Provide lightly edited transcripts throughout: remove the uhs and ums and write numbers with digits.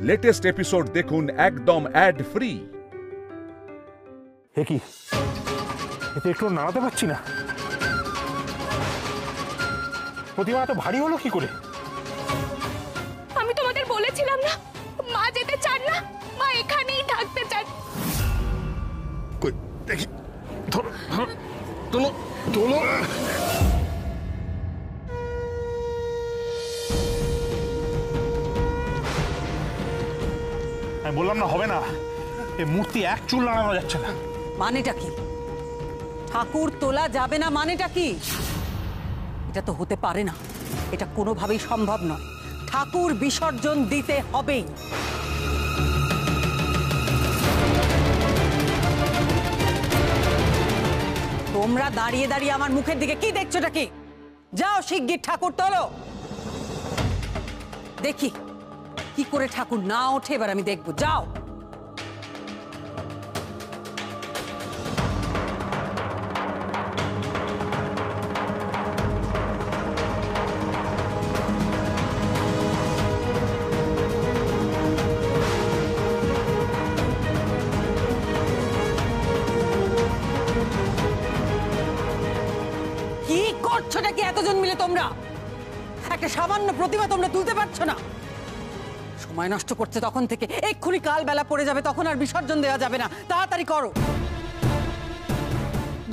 Latest episode দেখুন একদম add free. কি এতে একটু নাড়াতে পারছি না। প্রতিমা এত ভারী হলো কি করে? আমি তোমাদের বলেছিলাম না মা যেতে চান না, মা এখানেই থাকতে চান। কই দেখি, ধরো ধরো, তোলো তোলো। আমি বললাম না হবে না, এই মূর্তি এক চুল নাড়ানো যাচ্ছে না। মানেটা কি? ঠাকুর তোলা যাবে না মানেটা কি? এটা তো হতে পারে না, এটা কোনোভাবেই সম্ভব নয়। ঠাকুর বিসর্জন দিতে হবেই। তোমরা দাঁড়িয়ে দাঁড়িয়ে আমার মুখের দিকে কি দেখছোটা কি? যাও শিগগির ঠাকুর তোলো। দেখি কি করে ঠাকুর না ওঠে, এবার আমি দেখবো। যাও। কি করছোটা কি এতজন মিলে? তোমরা একটা সামান্য প্রতিমা তোমরা তুলতে পারছো না? সময় নষ্ট করছে তখন থেকে, এক্ষুনি কাল বেলা পড়ে যাবে, তখন আর বিসর্জন দেওয়া যাবে না। তাড়াতাড়ি করো,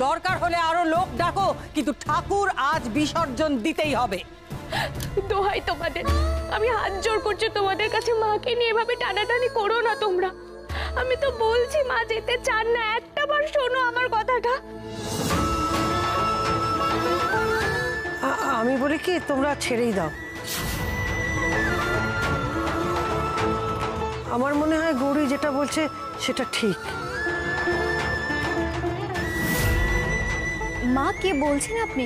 দরকার হলে আরো লোক ডাকো, কিন্তু ঠাকুর আজ বিসর্জন দিতেই হবে। দোহাই তোমাদের, আমি হাত জোর করছি তোমাদের কাছে, মাকে নিয়ে এভাবে টানাটানি করো না তোমরা। আমি তো বলছি মা যেতে চান না, একটা বার শোনো আমার কথাটা। আমি বলি কি, তোমরা ছেড়েই দাও। আমার মনে হয় গৌরী যেটা বলছে সেটা ঠিক। মা কে বলছেন আপনি?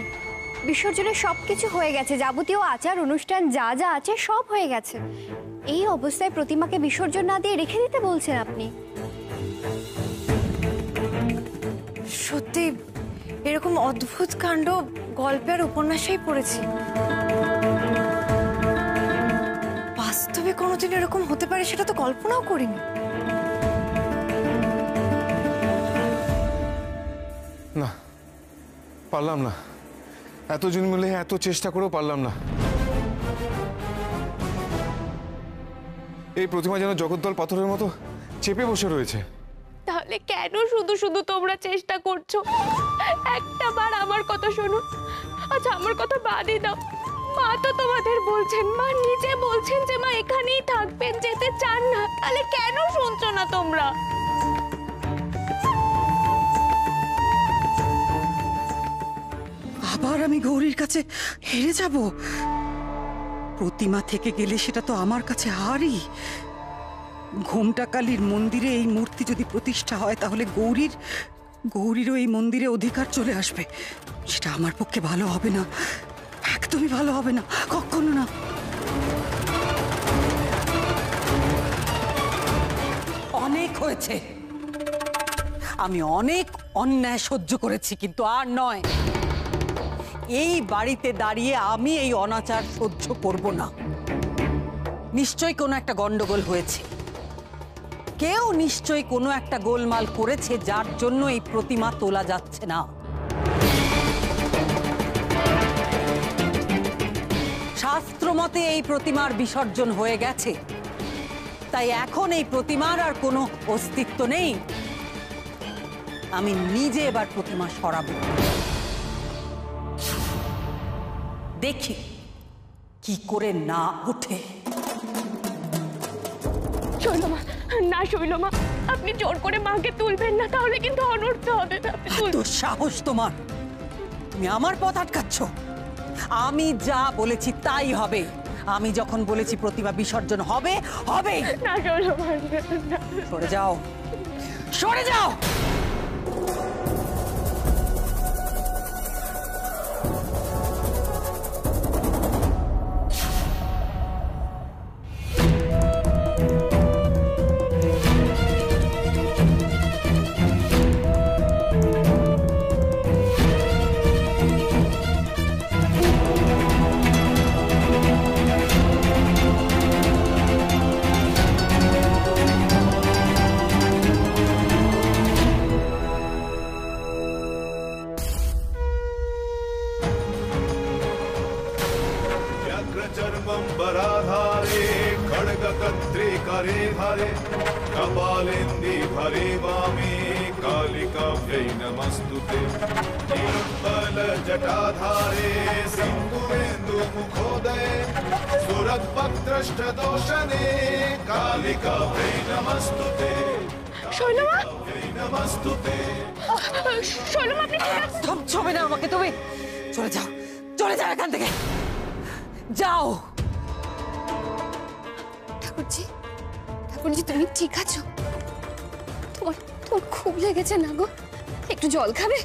বিসর্জনের সবকিছু হয়ে গেছে, যাবতীয় আচার অনুষ্ঠান যা যা আছে সব হয়ে গেছে। এই অবস্থায় প্রতিমাকে বিসর্জন না দিয়ে রেখে দিতে বলছেন আপনি? সত্যি এরকম অদ্ভুত কাণ্ড গল্পের উপন্যাসেই পড়েছি, বাস্তবে কোনোদিন এরকম হতে পারে সেটা তো কল্পনাও করিনি। না, পারলাম না, এতজন মিলে এত চেষ্টা করেও পারলাম না। এই প্রতিমা যেন জগদ্দল পাথরের মতো চেপে বসে রয়েছে। তাহলে কেন শুধু শুধু তোমরা চেষ্টা করছো? একটা বার আমার কথা শোনো। আচ্ছা আমার কথা বাদই দাও, মা তো তোমাদের বলছেন, মা নিজে বলছেন যে মা এখানেই থাকবেন, যেতে চান না। তাহলে কেন শুনছো না তোমরা? আবার আমি গৌরীর কাছে হেরে যাব? প্রতিমা থেকে গেলে সেটা তো আমার কাছে হারই। ঘোমটা কালীর মন্দিরে এই মূর্তি যদি প্রতিষ্ঠা হয় তাহলে গৌরীরও এই মন্দিরে অধিকার চলে আসবে। সেটা আমার পক্ষে ভালো হবে না, একদমই ভালো হবে না, কখনো না। অনেক হয়েছে, আমি অনেক অন্যায় সহ্য করেছি, কিন্তু আর নয়। এই বাড়িতে দাঁড়িয়ে আমি এই অনাচার সহ্য করব না। নিশ্চয়ই কোনো একটা গন্ডগোল হয়েছে, কেউ নিশ্চয়ই কোনো একটা গোলমাল করেছে, যার জন্য এই প্রতিমা তোলা যাচ্ছে না। শাস্ত্র মতে এই প্রতিমার বিসর্জন হয়ে গেছে, তাই এখন এই প্রতিমার আর কোনো অস্তিত্ব নেই। আমি নিজে এবার প্রতিমা সরাবো, দেখি কি করে না ওঠে। শৈলমা, না শৈলমা, আপনি জোর করে মাকে তুলবেন না, তাহলে কিন্তু অনর্থ হবে। তো সাহস তোমার, তুমি আমার পথ আটকাচ্ছ। আমি যা বলেছি তাই হবে। আমি যখন বলেছি প্রতিমা বিসর্জন হবে, হবে। না শৈলমা, সরে যাও, সরে যাও। कत्रे करे भरे कपालेन्दि भरे वामे कालिकाभ्यै नमस्तुते नीलोत्पल जटाधारे सिन्दूरेन्दु मुखोदये सुरद्भक्त्रष्टदोषणे कालिकाभ्यै नमस्तुते শৈলমা नमस्तुते শৈলমা আপনি ঠিক আছেন? ছবে না আমাকে তুমি, চলে যাও, চলে যাও এখান থেকে, যাও। ঠাকুরজি, ঠাকুরজি তুমি ঠিক আছো? তোমার তোমার খুব লেগেছে না গো? একটু জল খাবে?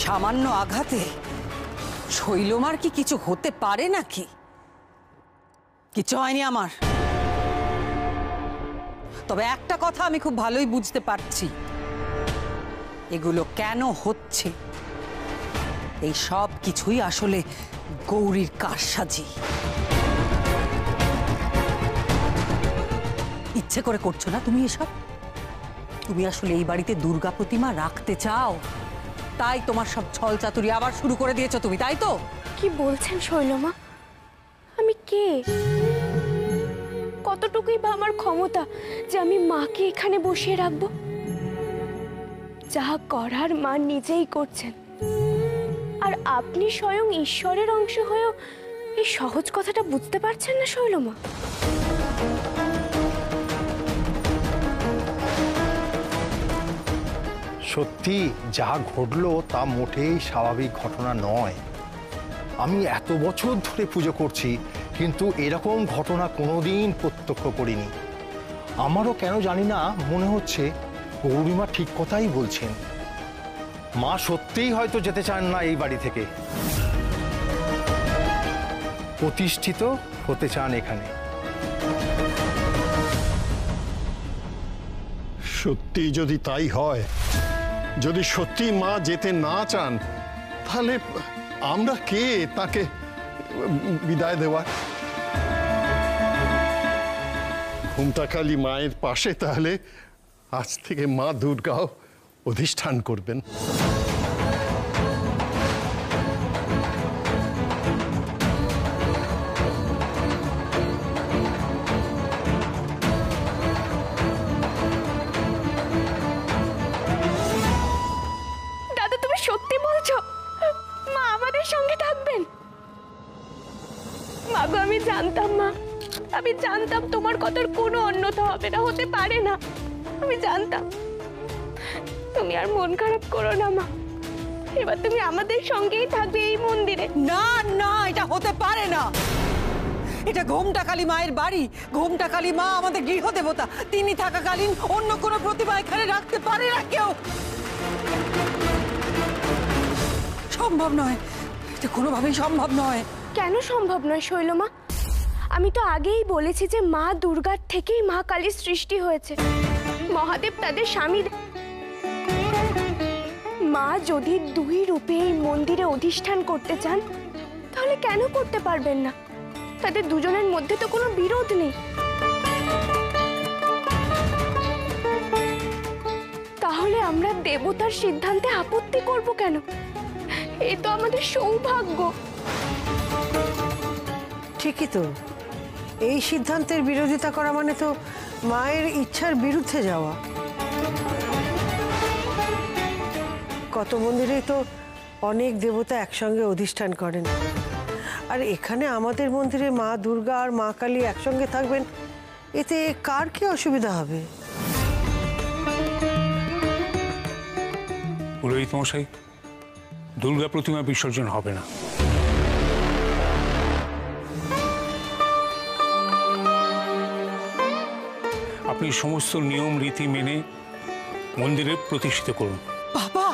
সামান্য আঘাতে শৈলমার কি কিছু হতে পারে নাকি? কিছু হয়নি আমার। তবে একটা কথা আমি খুব ভালোই বুঝতে পারছি, এগুলো কেন হচ্ছে। এই সব কিছুই আসলে গৌরীর কারসাজি। ইচ্ছে করে করছো না তুমি এসব। তুমি আসলে এই বাড়িতে দুর্গা প্রতিমা রাখতে চাও, তাই তোমার সব ছল চাতুরি আবার শুরু করে দিয়েছো তুমি, তাই তো? কি বলছেন শৈলমা? আমি কে? কতটুকুই বা আমার ক্ষমতা যে আমি মাকে এখানে বসিয়ে রাখবো? যা করার মা নিজেই করছেন, আর আপনি স্বয়ং ঈশ্বরের অংশ হয়েও এই সহজ কথাটা বুঝতে পারছেন না শৈলমা? সত্যি যা ঘটলো তা মোটেই স্বাভাবিক ঘটনা নয়। আমি এত বছর ধরে পুজো করছি, কিন্তু এরকম ঘটনা কোনোদিন প্রত্যক্ষ করিনি। আমারও কেন জানি না মনে হচ্ছে গৌরীমা ঠিক কথাই বলছেন। মা সত্যিই হয়তো যেতে চান না এই বাড়ি থেকে, প্রতিষ্ঠিত হতে চান এখানে। সত্যি যদি তাই হয়, যদি সত্যি মা যেতে না চান, তাহলে আমরা কে তাকে বিদায় দেওয়ার? ঘুমটাকালী মায়ের পাশে তাহলে আজ থেকে মা দুর্গাও অধিষ্ঠান করবেন। দাদা তুমি সত্যি বলছো? মা আমাদের সঙ্গে থাকবেন? মা গো, আমি জানতাম মা, আমি জানতাম তোমার কথার কোনো অন্যথা হবে না, হতে পারে না। আমি জানতাম। তুমি আর মন খারাপ করো না মা, এবার তুমি আমাদের সঙ্গেই থাকবে এই মন্দিরে। না না, এটা হতে পারে না। এটা ঘোমটাকালী মায়ের বাড়ি। ঘোমটাকালী মা আমাদের গৃহদেবতা। তিনি থাকাকালীন অন্য কোনো প্রতিমা এখানে রাখতে পারে না কেউ। সম্ভব নয়, এটা কোনোভাবেই সম্ভব নয়। কেন সম্ভব নয় শৈলমা? আমি তো আগেই বলেছি যে মা দুর্গার থেকেই মা কালীর সৃষ্টি হয়েছে। মহাদেব তাদের স্বামী। মা যদি দুই রূপে এই মন্দিরে অধিষ্ঠান করতে চান, তাহলে কেন করতে পারবেন না? তাদের দুজনের মধ্যে তো কোনো বিরোধ নেই। তাহলে আমরা দেবতার সিদ্ধান্তে আপত্তি করব কেন? এ তো আমাদের সৌভাগ্য। ঠিকই তো, এই সিদ্ধান্তের বিরোধিতা করা মানে তো মায়ের ইচ্ছার বিরুদ্ধে যাওয়া। কত মন্দিরে তো অনেক দেবতা একসঙ্গে অধিষ্ঠান করেন, আর এখানে আমাদের মন্দিরে মা দুর্গা আর মা কালী একসঙ্গে থাকবেন, এতে কার কি অসুবিধা হবে? পুরোহিত মশাই, দুর্গা প্রতিমা বিসর্জন হবে না। আপনি সমস্ত নিয়ম রীতি মেনে মন্দিরে প্রতিষ্ঠিত করুন। বাবা,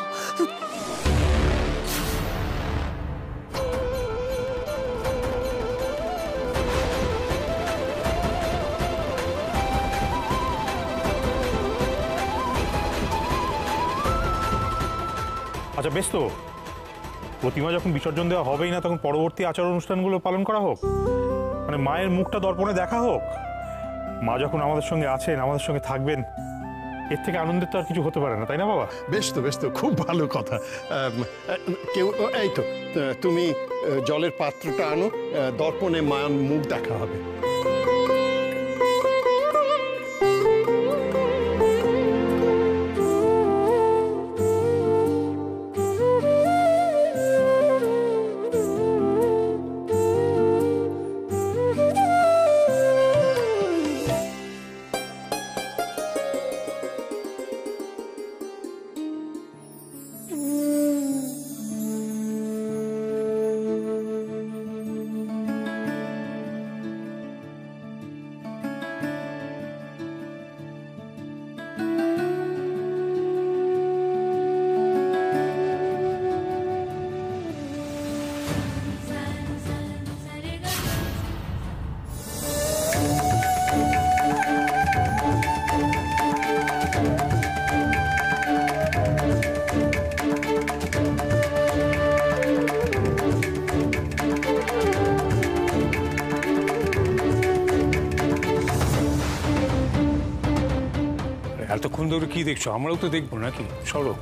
আচ্ছা বেশ, তো প্রতিমা যখন বিসর্জন দেওয়া হবেই না, তখন পরবর্তী আচার অনুষ্ঠানগুলো পালন করা হোক। মানে মায়ের মুখটা দর্পণে দেখা হোক। মা যখন আমাদের সঙ্গে আছেন, আমাদের সঙ্গে থাকবেন, এর থেকে আনন্দের তো আর কিছু হতে পারে না, তাই না বাবা? বেশ তো খুব ভালো কথা। কেউ এই তো তুমি জলের পাত্রটা আনো, দর্পণে মায়ের মুখ দেখা হবে। এতক্ষণ ধরে কি দেখছো? আমরাও তো দেখবো নাকি? সরো।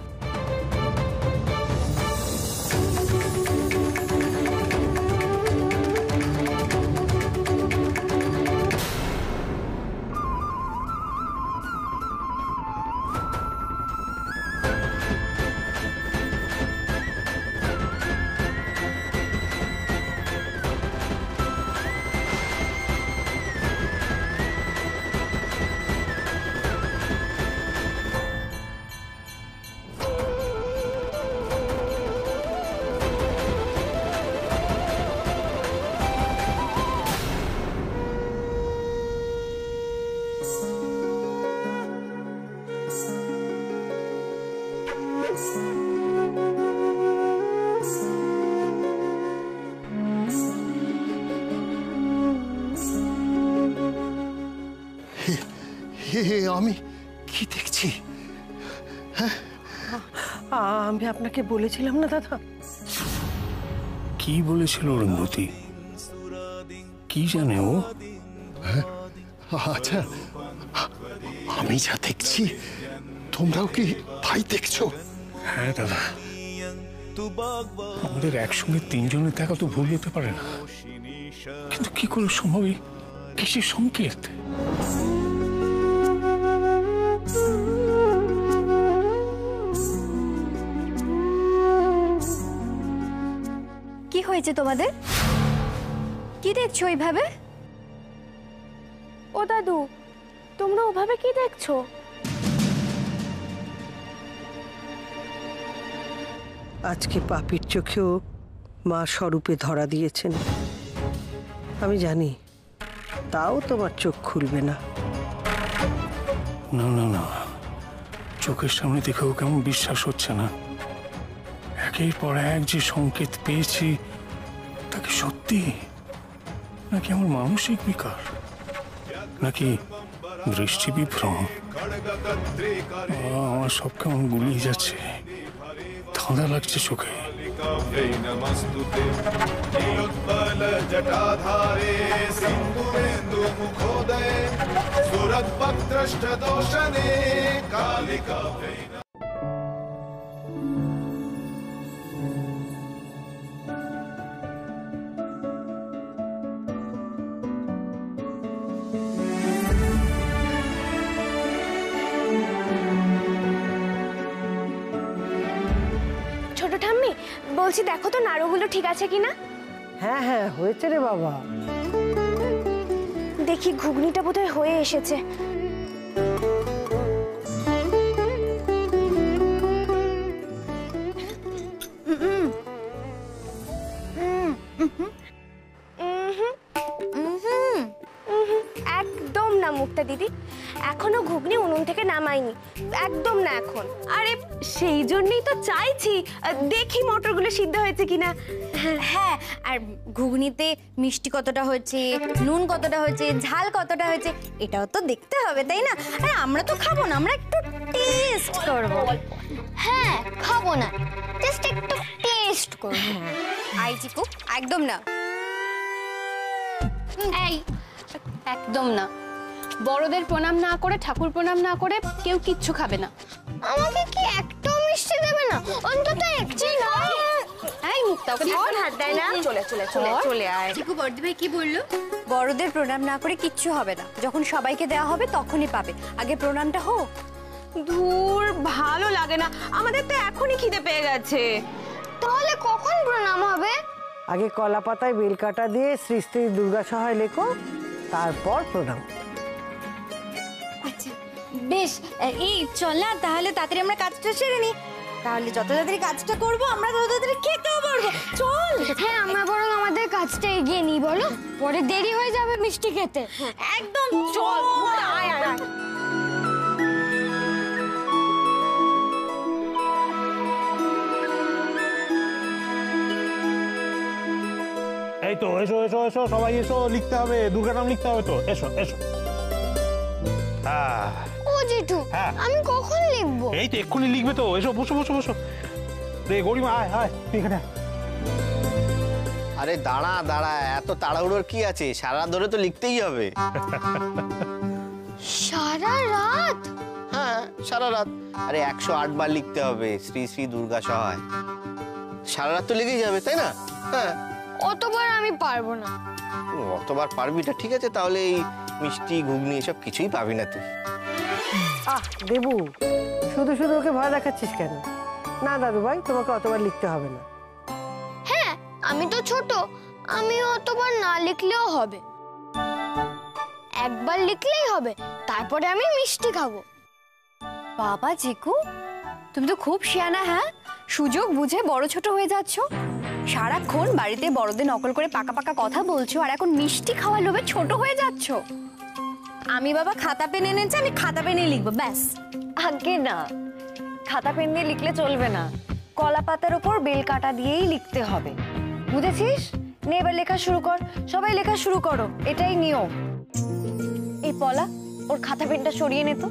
আমি কি দেখছি? আমি আপনাকে বলেছিলাম না দাদা? কি বলেছিল অরুন্ধতী? কি জানে ও? আচ্ছা, আমি যা দেখছি তোমরাও কি তাই দেখছো? হ্যাঁ দাদা, আমাদের একসঙ্গে তিনজনের দেখা তো ভুল হতে পারে না, কিন্তু কি করে সম্ভব? কিসের সংকেত? কি হয়েছে তোমাদের? কি দেখছো ওইভাবে? ও দাদু, তোমরা ওভাবে কি দেখছো? আজকে পাপির চোখেও মা স্বরূপে ধরা দিয়েছেন, আমি জানি, তাও তোমার চোখ খুলবে না। না না না, চোখের সামনে দেখেও কেমন বিশ্বাস হচ্ছে না। একের পর এক যে সংকেত পেয়েছি, তাকে সত্যি নাকি আমার মানসিক বিকার, নাকি দৃষ্টি বিভ্রম? আমার সব কেমন গুলিয়ে যাচ্ছে, ধাঁধা লাগছে চোখে। নমস্তুতে নীলোৎপল জটাধারে সিন্ধুরেন্দু মুখোদয়ে সুরদ্ভক্তৃষ্ট দোষনে কালিকা ছোট ঠাম্মি, বলছি দেখো তো নাড়ুগুলো ঠিক আছে কিনা। হ্যাঁ হ্যাঁ, হয়েছে রে বাবা। দেখি ঘুগনিটা বোধহয় হয়ে এসেছে। একদম না মুক্তা দিদি, এখনো ঘুগনি উনুন থেকে নামাইনি, একদম না এখন। আরে সেই জন্যই তো চাইছি, দেখি মটরগুলো সিদ্ধ হয়েছে কিনা। হ্যাঁ, আর ঘুগনিতে মিষ্টি কতটা হয়েছে, নুন কতটা হয়েছে, ঝাল কতটা হয়েছে, এটাও তো দেখতে হবে, তাই না? আরে আমরা তো খাবো না, আমরা একটু টেস্ট করব। হ্যাঁ, খাবো না, জাস্ট একটু টেস্ট করব। আই চিকু, একদম না। এই একদম না, বড়দের প্রণাম না করে ঠাকুর প্রণাম না করে কেউ কিচ্ছু খাবে না। আমাকে কি একটাও মিষ্টি দেবে না? অন্তত একটি না। এই মুক্তা ওকে হাত দেয় না। চলে চলে চলে চলে আয়। চিকু বড়দি ভাই কি বললো? বড়দের প্রণাম না করে কিচ্ছু হবে না, যখন সবাইকে দেওয়া হবে তখনই পাবে, আগে প্রণামটা হোক। ধুর, ভালো লাগে না, আমাদের তো এখনই খিদে পেয়ে গেছে। তাহলে কখন প্রণাম হবে? আগে কলা পাতায় বেলকাটা দিয়ে শ্রী শ্রী দুর্গা সহায় লেখো, তারপর প্রণাম। আচ্ছা বেশ, এই চল না তাহলে তাড়াতাড়ি আমরা কাজটা সেরে নিই, তাহলে যত তাড়াতাড়ি কাজটা করবো আমরা তত তাড়াতাড়ি খেতেও পারবো। চল। হ্যাঁ, আমরা বরং আমাদের কাজটা এগিয়ে নিই, বলো, পরে দেরি হয়ে যাবে মিষ্টি খেতে। একদম চল। আয় আয় আয়। এই তো এসো এসো এসো, সবাই এসো, লিখতে হবে, দুর্গা নাম লিখতে হবে তো, এসো এসো। ও জেঠু, আমি কখন লিখবো? এই তো এক্ষুনি লিখবে তো, এসো, বসো বসো বসো। রে গরিমা, আয় আয় তুই এখানে। আরে দাঁড়া দাঁড়া, এত তাড়াহুড়োর কি আছে? সারা রাত ধরে তো লিখতেই হবে। সারা রাত? হ্যাঁ, সারা রাত। আরে 108 বার লিখতে হবে শ্রী শ্রী দুর্গা সহায়। সারা রাত তো লেগেই যাবে, তাই না? হ্যাঁ। অতবার আমি পারবো না। অতবার পারবি না, ঠিক আছে, তাহলে এই মিষ্টি ঘুগনি এসব কিছুই পাবি না তুই। দেবু, শুধু শুধু ওকে ভয় দেখাচ্ছিস কেন? না দাদু ভাই, তোমাকে অতবার লিখতে হবে না। হ্যাঁ, আমি তো ছোট, আমি অতবার না লিখলেও হবে, একবার লিখলেই হবে, তারপরে আমি মিষ্টি খাবো। বাবা জিকু, তুমি তো খুব শিয়ানা। হ্যাঁ, সুযোগ বুঝে বড় ছোট হয়ে যাচ্ছ, সারাক্ষণ বাড়িতে বড়দের নকল করে পাকা পাকা কথা বলছো, আর এখন মিষ্টি খাওয়ার লোভে ছোট হয়ে যাচ্ছ। আমি বাবা খাতা পেন এনেছি, আমি খাতা পেনে লিখবো, ব্যাস। আগে না, খাতা পেন দিয়ে লিখলে চলবে না, কলা পাতার উপর বেল কাটা দিয়েই লিখতে হবে, বুঝেছিস? নে এবার লেখা শুরু কর, সবাই লেখা শুরু করো, এটাই নিয়ম। এই পলা, ওর খাতা পেনটা সরিয়ে নে তো।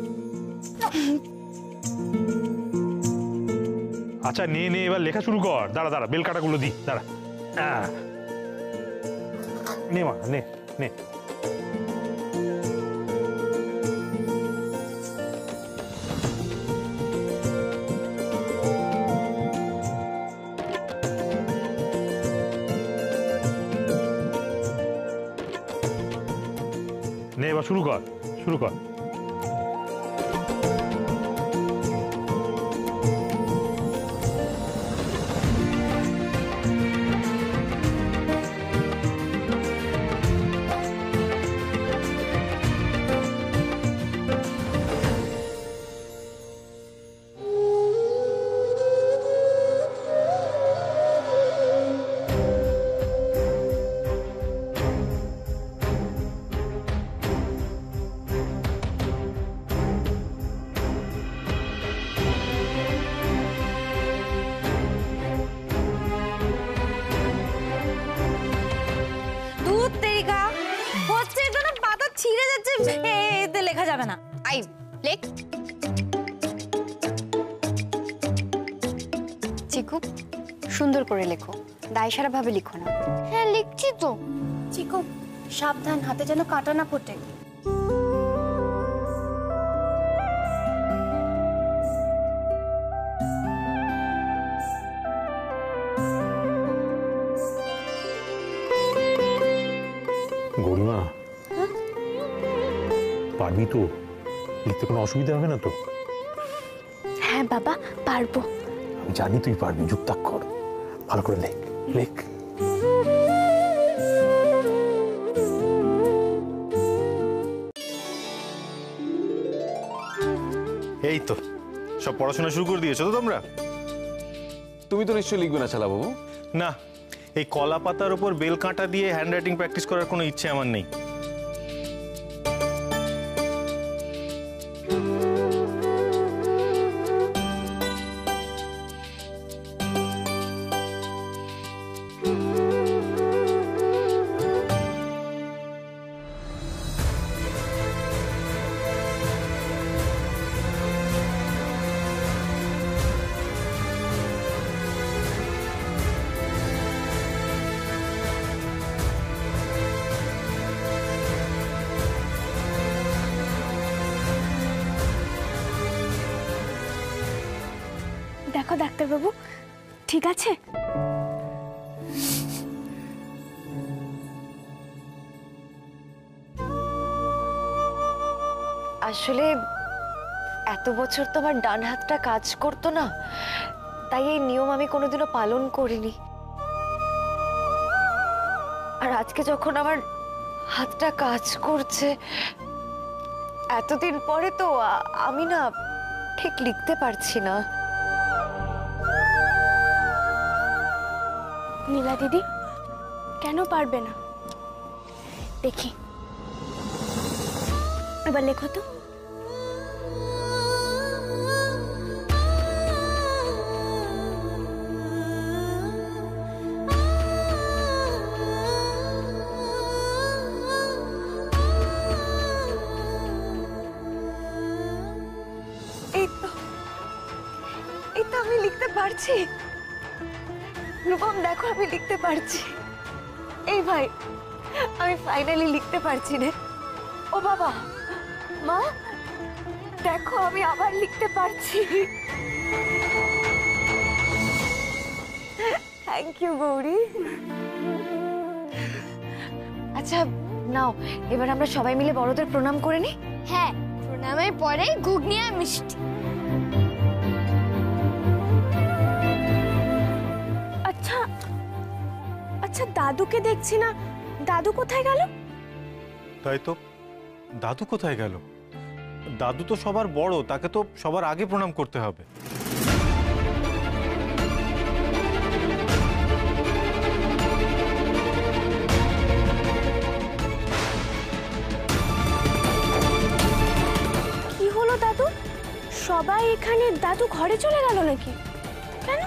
আচ্ছা নে নে, এবার লেখা শুরু কর। দাঁড়া দাঁড়া, বেল কাটাগুলো দি, দাঁড়া। নে মা, নে নে। নে এবার শুরু কর, শুরু কর। লেখা যাবে না, আই লেখ। চিকু, সুন্দর করে লেখো, দায়সারা ভাবে লিখো না। হ্যাঁ লিখছি তো। চিকু সাবধান, হাতে যেন কাটা না ফোটে। গরিমা, পারবি তো? লিখতে কোনো অসুবিধা হবে না তো? হ্যাঁ বাবা, পারবো। আমি জানি তুই পারবি, যুক্তাক্ষর ভালো করে লেখ, লেখ। এই তো সব পড়াশোনা শুরু করে দিয়েছো তো তোমরা? তুমি তো নিশ্চয়ই লিখবে না শালা বাবু? না, এই কলা পাতার উপর বেল কাঁটা দিয়ে হ্যান্ডরাইটিং প্র্যাকটিস করার কোনো ইচ্ছে আমার নেই। দেখো ডাক্তারবাবু, ঠিক আছে? আসলে এত বছর তো আমার ডান হাতটা কাজ করতো না, তাই এই নিয়ম আমি কোনোদিনও পালন করিনি। আর আজকে যখন আমার হাতটা কাজ করছে এতদিন পরে, তো আমি না ঠিক লিখতে পারছি না। নীলা দিদি, কেন পারবে না? দেখি, এবার লেখো তো। এই তো আমি লিখতে পারছি। রূপম দেখো, আমি লিখতে পারছি। এই ভাই, আমি ফাইনালি লিখতে পারছি রে। ও বাবা, মা দেখো, আমি আবার লিখতে পারছি। Thank you Gauri. আচ্ছা নাও, এবার আমরা সবাই মিলে বড়দের প্রণাম করে নিই। হ্যাঁ, প্রণামের পরে ঘুগনি আর মিষ্টি। আচ্ছা আচ্ছা, দাদুকে দেখছি না, দাদু কোথায় গেল? তাই তো, দাদু কোথায় গেল? দাদু তো সবার বড়, তাকে তো সবার আগে প্রণাম করতে হবে। কি হলো দাদু? সবাই এখানে, দাদু ঘরে চলে গেল নাকি? কেন?